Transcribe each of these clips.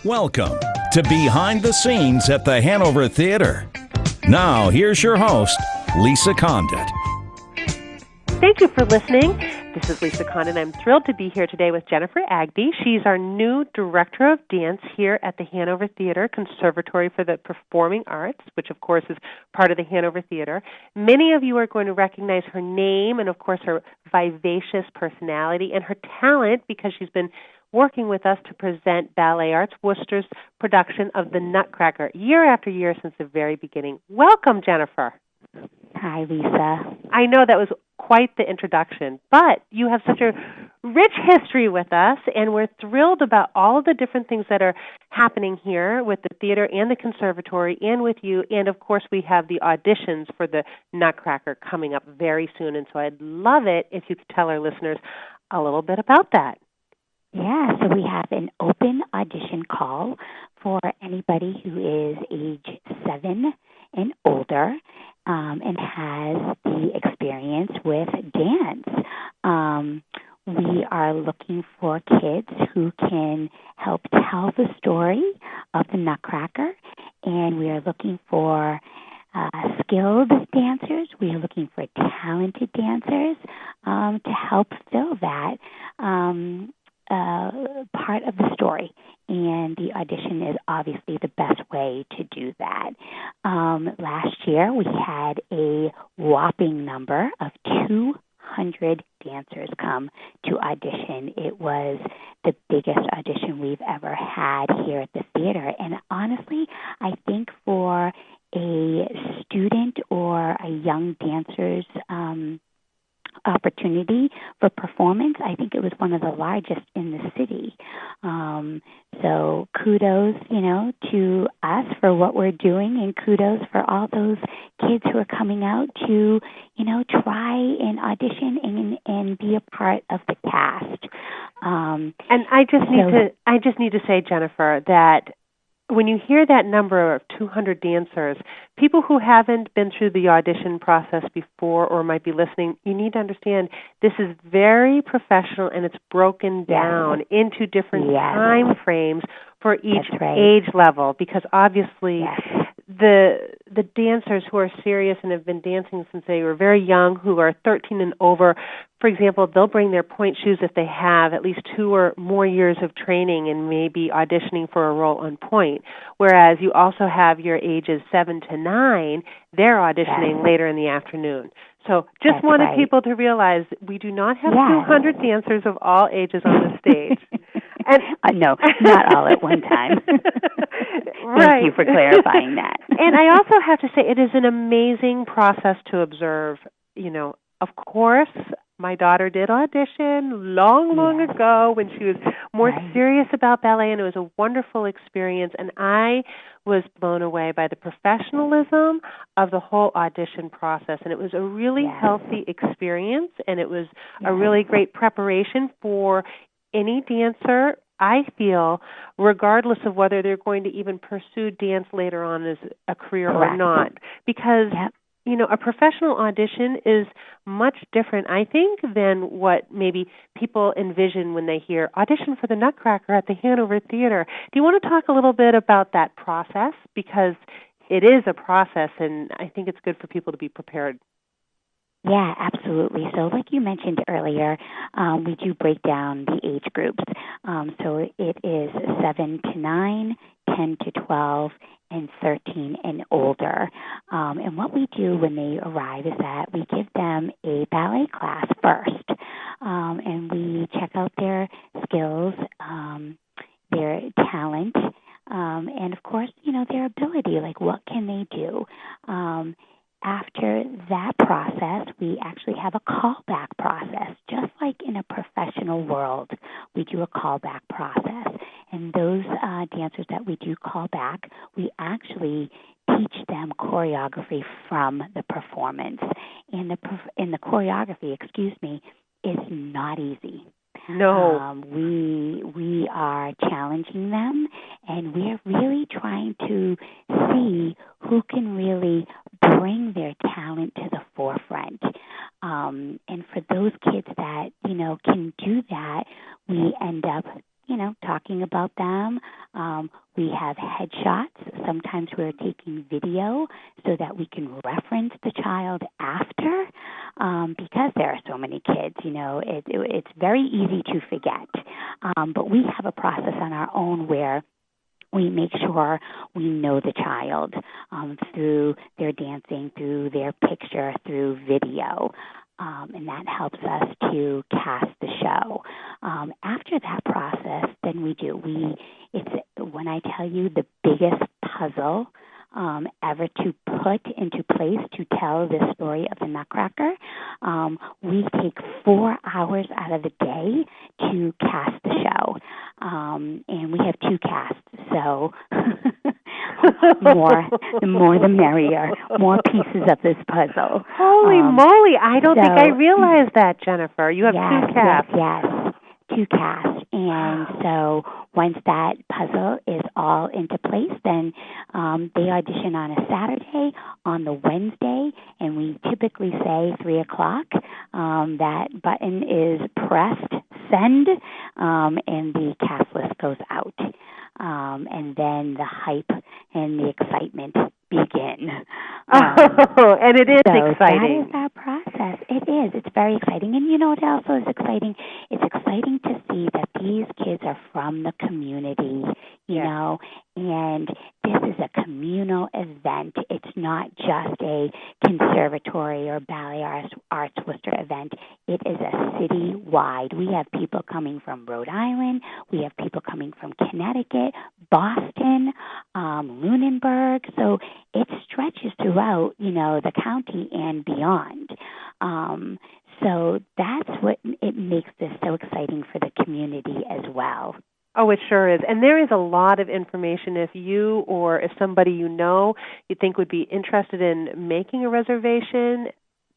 Welcome to Behind the Scenes at the Hanover Theatre. Now, here's your host, Lisa Condit. Thank you for listening. This is Lisa Condit. I'm thrilled to be here today with Jennifer Agbay. She's our new Director of Dance here at the Hanover Theatre Conservatory for the Performing Arts, which, of course, is part of the Hanover Theatre. Many of you are going to recognize her name and, of course, her vivacious personality and her talent because she's been working with us to present Ballet Arts Worcester's production of the Nutcracker year after year since the very beginning. Welcome, Jennifer. Hi, Lisa. I know that was quite the introduction, but you have such a rich history with us, and we're thrilled about all of the different things that are happening here with the theater and the conservatory and with you, and of course we have the auditions for the Nutcracker coming up very soon, and so I'd love it if you could tell our listeners a little bit about that. Yeah, so we have an open audition call for anybody who is age 7 and older and has the experience with dance. We are looking for kids who can help tell the story of the Nutcracker, and we are looking for skilled dancers. We are looking for talented dancers to help fill that part of the story, and the audition is obviously the best way to do that. Last year, we had a whopping number of 200 dancers come to audition. It was the biggest audition we've ever had here at the theater, and honestly, I think for a student or a young dancer's opportunity for performance, I think it was one of the largest in the city. So kudos, to us for what we're doing, and kudos for all those kids who are coming out to, try and audition and be a part of the cast. And I just need to say, Jennifer, that when you hear that number of 200 dancers, people who haven't been through the audition process before or might be listening, you need to understand this is very professional and it's broken down into different time frames for each age level, because obviously the dancers who are serious and have been dancing since they were very young, who are 13 and over, for example, they'll bring their point shoes if they have at least 2 or more years of training and maybe auditioning for a role on point. Whereas you also have your ages 7 to 9, they're auditioning later in the afternoon. So just wanted people to realize we do not have 200 dancers of all ages on the stage. And no, not all at one time. Thank you for clarifying that. And I also have to say it is an amazing process to observe. Of course, my daughter did audition long ago when she was more serious about ballet, and it was a wonderful experience. And I was blown away by the professionalism of the whole audition process. And it was a really healthy experience, and it was a really great preparation for any dancer, I feel, regardless of whether they're going to even pursue dance later on as a career or not. Because a professional audition is much different, I think, than what maybe people envision when they hear audition for the Nutcracker at the Hanover Theatre. Do you want to talk a little bit about that process? Because it is a process, and I think it's good for people to be prepared. Yeah, absolutely. So like you mentioned earlier, we do break down the age groups. So it is 7 to 9, 10 to 12, and 13 and older. And what we do when they arrive is that we give them a ballet class first. And we check out their skills, their talent, and of course, their ability, like what can they do. After that process, we actually have a callback process. Just like in a professional world, we do a callback process. And those dancers that we do call back, we actually teach them choreography from the performance. And the choreography, is not easy. No. We are challenging them, and we're really trying to see who can really bring their talent to the forefront. And for those kids that, can do that, we end up talking about them. We have headshots. Sometimes we're taking video so that we can reference the child after, because there are so many kids. It's very easy to forget. But we have a process on our own where we make sure we know the child through their dancing, through their picture, through video. And that helps us to cast the show. After that process, then it's when I tell you the biggest puzzle ever to put into place to tell the story of the Nutcracker. We take 4 hours out of the day to cast the show. And we have 2 casts, so the more the merrier, more pieces of this puzzle. Holy moly, I don't think I realized that, Jennifer. You have 2 casts. Yes, 2 casts. And so once that puzzle is all into place, then they audition on a Saturday, on the Wednesday, and we typically say 3 o'clock. That button is pressed, send, and the cast list goes out. And then the hype and the excitement begin. And it is exciting. That is our process. It is. It's very exciting. And you know what else is exciting? It's exciting to see that these kids are from the community, you know, and this is a communal event. It's not just a conservatory or Ballet Arts Worcester event. It is a city-wide. We have people coming from Rhode Island. We have people coming from Connecticut, Boston, Lunenburg. So it stretches throughout, the county and beyond. So that's what it makes this so exciting for the community as well. Oh, it sure is. And there is a lot of information if you or if somebody you think would be interested in making a reservation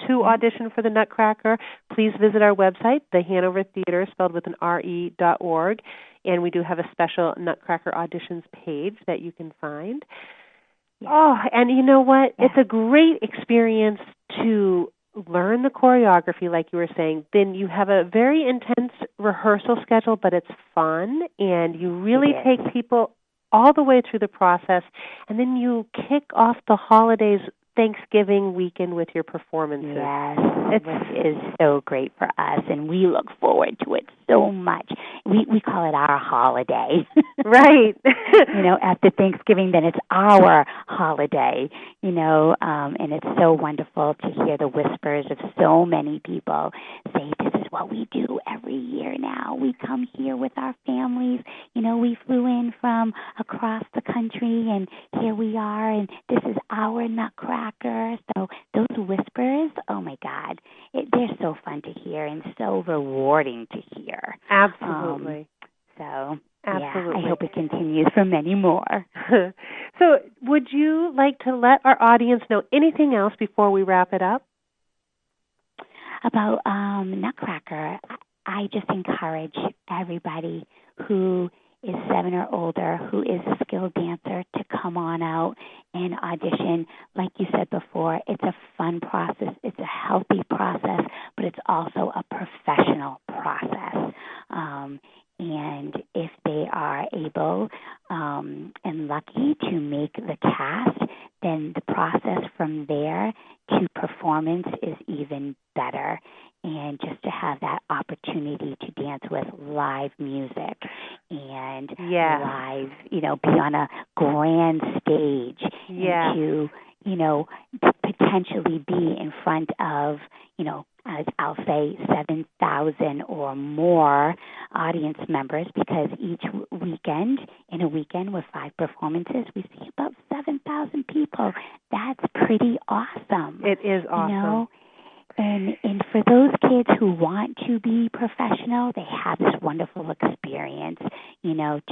to audition for the Nutcracker, please visit our website, the Hanover Theatre, spelled with an RE.org. And we do have a special Nutcracker auditions page that you can find. Yeah. Oh, and you know what? Yeah. It's a great experience to learn the choreography, like you were saying. Then you have a very intense rehearsal schedule, but it's fun, and you really take people all the way through the process, and then you kick off the holidays, Thanksgiving weekend with your performances. Yes, it is so great for us, and we look forward to it so much. We call it our holiday. Right. After Thanksgiving, then it's our holiday, and it's so wonderful to hear the whispers of so many people say, this is what we do every year now. We come here with our families. We flew in from across the country, and here we are, and this is our Nutcracker. So those whispers, oh, my God, they're so fun to hear and so rewarding to hear. Absolutely. Absolutely. Yeah, I hope it continues for many more. So would you like to let our audience know anything else before we wrap it up? About Nutcracker, I just encourage everybody who is 7 or older, who is a skilled dancer, to come on out and audition. Like you said before, it's a fun process. It's a healthy process, but it's also a professional process. And if they are able and lucky to make the cast, then the process from there to performance is even better. And just to have that opportunity to dance with live music and live, be on a grand stage and to, potentially be in front of, as I'll say, 7,000 or more audience members, because each weekend, in a weekend with 5 performances, we see about 7,000 people. That's pretty awesome. It is awesome. And for those kids who want to be professional, they have this wonderful experience,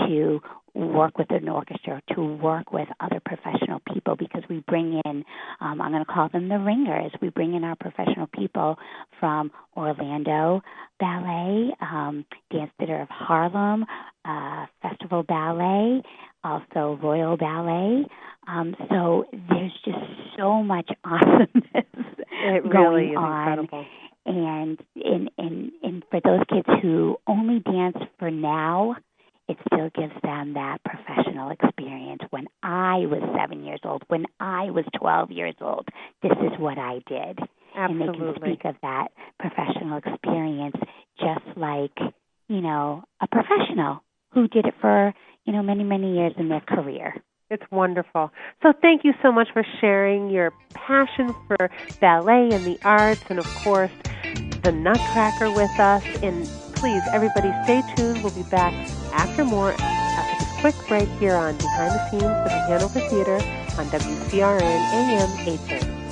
to work with an orchestra, to work with other professional people, because we bring in, I'm going to call them the ringers. We bring in our professional people from Orlando Ballet, Dance Theater of Harlem, Festival Ballet, also Royal Ballet. So there's just so much awesomeness going on. Incredible. And for those kids who only dance for now, it still gives them that professional experience. When I was 7 years old, when I was 12 years old, this is what I did. Absolutely. And they can speak of that professional experience just like, a professional who did it for, many, many years in their career. It's wonderful. So thank you so much for sharing your passion for ballet and the arts and, of course, the Nutcracker with us. And please, everybody, stay tuned. We'll be back after this quick break here on Behind the Scenes of the Hanover Theatre on WCRN AM 830.